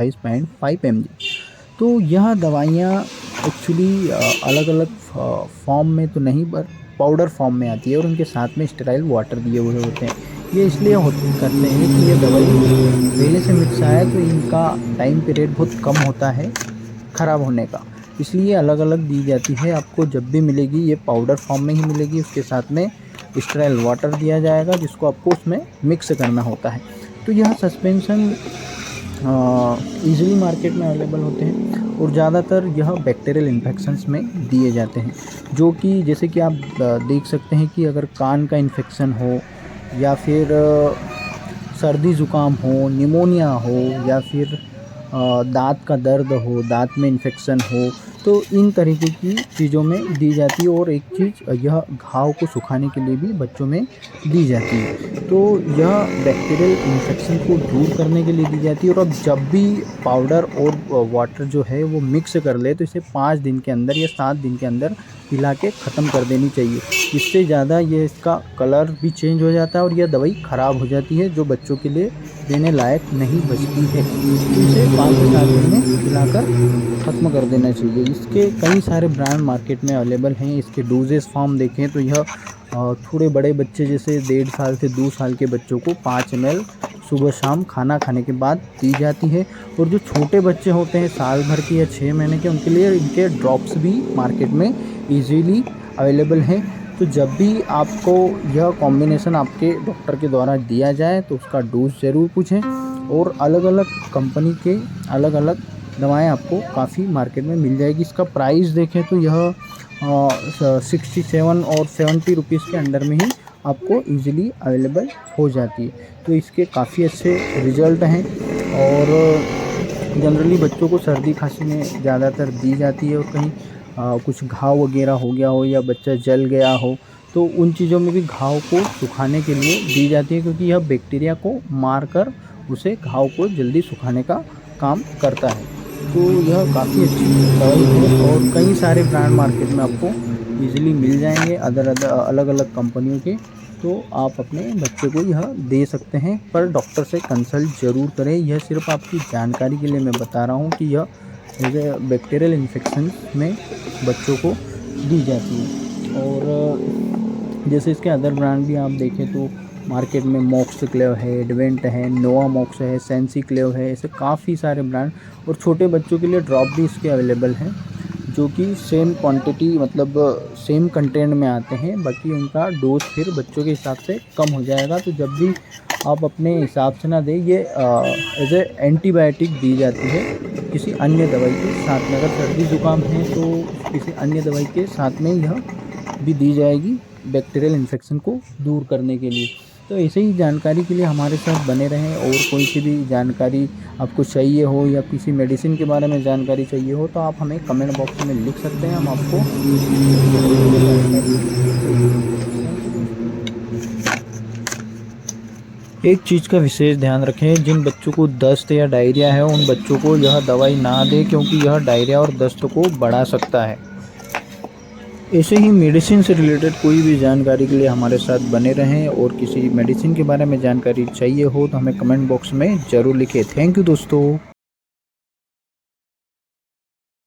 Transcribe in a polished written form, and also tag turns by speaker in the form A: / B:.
A: 28.5 mg। तो यह दवाइयाँ एक्चुअली अलग अलग फॉर्म में तो नहीं पर पाउडर फॉर्म में आती है और उनके साथ में स्टेराइल वाटर दिए हुए होते हैं। ये इसलिए करते हैं कि ये दवाई पहले से मिक्स आया तो इनका टाइम पीरियड बहुत कम होता है ख़राब होने का, इसलिए अलग अलग दी जाती है। आपको जब भी मिलेगी ये पाउडर फॉर्म में ही मिलेगी, उसके साथ में स्टेराइल वाटर दिया जाएगा जिसको आपको उसमें मिक्स करना होता है। तो यह सस्पेंशन ईज़िली मार्केट में अवेलेबल होते हैं और ज़्यादातर यह बैक्टीरियल इन्फेक्शंस में दिए जाते हैं, जो कि जैसे कि आप देख सकते हैं कि अगर कान का इन्फेक्शन हो या फिर सर्दी ज़ुकाम हो, निमोनिया हो या फिर दाँत का दर्द हो, दाँत में इन्फेक्शन हो, तो इन तरीके की चीज़ों में दी जाती है। और एक चीज़ यह घाव को सुखाने के लिए भी बच्चों में दी जाती है। तो यह बैक्टीरियल इन्फेक्शन को दूर करने के लिए दी जाती है। और अब जब भी पाउडर और वाटर जो है वो मिक्स कर ले तो इसे 5 दिन के अंदर या 7 दिन के अंदर पिला के ख़त्म कर देनी चाहिए। इससे ज़्यादा ये इसका कलर भी चेंज हो जाता है और यह दवाई ख़राब हो जाती है, जो बच्चों के लिए देने लायक नहीं बचती है। इसे 5 से 7 दिन में पिलाकर ख़त्म कर देना चाहिए। इसके कई सारे ब्रांड मार्केट में अवेलेबल हैं। इसके डोजेस फॉर्म देखें तो यह थोड़े बड़े बच्चे जैसे 1.5 साल से 2 साल के बच्चों को 5 ml सुबह शाम खाना खाने के बाद दी जाती है। और जो छोटे बच्चे होते हैं साल भर के या 6 महीने के, उनके लिए इनके ड्रॉप्स भी मार्केट में ईजीली अवेलेबल हैं। तो जब भी आपको यह कॉम्बिनेशन आपके डॉक्टर के द्वारा दिया जाए तो उसका डोज ज़रूर पूछें। और अलग अलग कंपनी के अलग अलग दवाएं आपको काफ़ी मार्केट में मिल जाएगी। इसका प्राइस देखें तो यह 67 और 70 रुपीज़ के अंडर में ही आपको इजीली अवेलेबल हो जाती है। तो इसके काफ़ी अच्छे रिज़ल्ट हैं और जनरली बच्चों को सर्दी खांसी में ज़्यादातर दी जाती है। और कहीं कुछ घाव वगैरह हो गया हो या बच्चा जल गया हो तो उन चीज़ों में भी घाव को सुखाने के लिए दी जाती है, क्योंकि यह बैक्टीरिया को मारकर उसे घाव को जल्दी सुखाने का काम करता है। तो यह काफ़ी अच्छी दवाई है और कई सारे ब्रांड मार्केट में आपको इजीली मिल जाएंगे अलग अलग कंपनियों के। तो आप अपने बच्चे को यह दे सकते हैं, पर डॉक्टर से कंसल्ट ज़रूर करें। यह सिर्फ आपकी जानकारी के लिए मैं बता रहा हूँ कि यह बैक्टीरियल इन्फेक्शन में बच्चों को दी जाती है। और जैसे इसके अदर ब्रांड भी आप देखें तो मार्केट में मॉक्सक्लेव है, एडवेंट है, नोवामॉक्स है, सेंसिक्लेव है, ऐसे काफ़ी सारे ब्रांड। और छोटे बच्चों के लिए ड्रॉप भी इसके अवेलेबल हैं, जो कि सेम क्वांटिटी मतलब सेम कंटेंट में आते हैं, बाकी उनका डोज फिर बच्चों के हिसाब से कम हो जाएगा। तो जब भी आप अपने हिसाब से ना दें, ये एज ए एंटीबायोटिक दी जाती है किसी अन्य दवाई के साथ में। अगर सर्दी ज़ुकाम है तो किसी अन्य दवाई के साथ में यह भी दी जाएगी बैक्टीरियल इन्फेक्शन को दूर करने के लिए। तो ऐसे ही जानकारी के लिए हमारे साथ बने रहें। और कोई सी भी जानकारी आपको चाहिए हो या किसी मेडिसिन के बारे में जानकारी चाहिए हो तो आप हमें कमेंट बॉक्स में लिख सकते हैं, हम आपको एक चीज़ का विशेष ध्यान रखें, जिन बच्चों को दस्त या डायरिया है उन बच्चों को यह दवाई ना दें, क्योंकि यह डायरिया और दस्त को बढ़ा सकता है। ऐसे ही मेडिसिन से रिलेटेड कोई भी जानकारी के लिए हमारे साथ बने रहें। और किसी मेडिसिन के बारे में जानकारी चाहिए हो तो हमें कमेंट बॉक्स में ज़रूर लिखें। थैंक यू दोस्तों।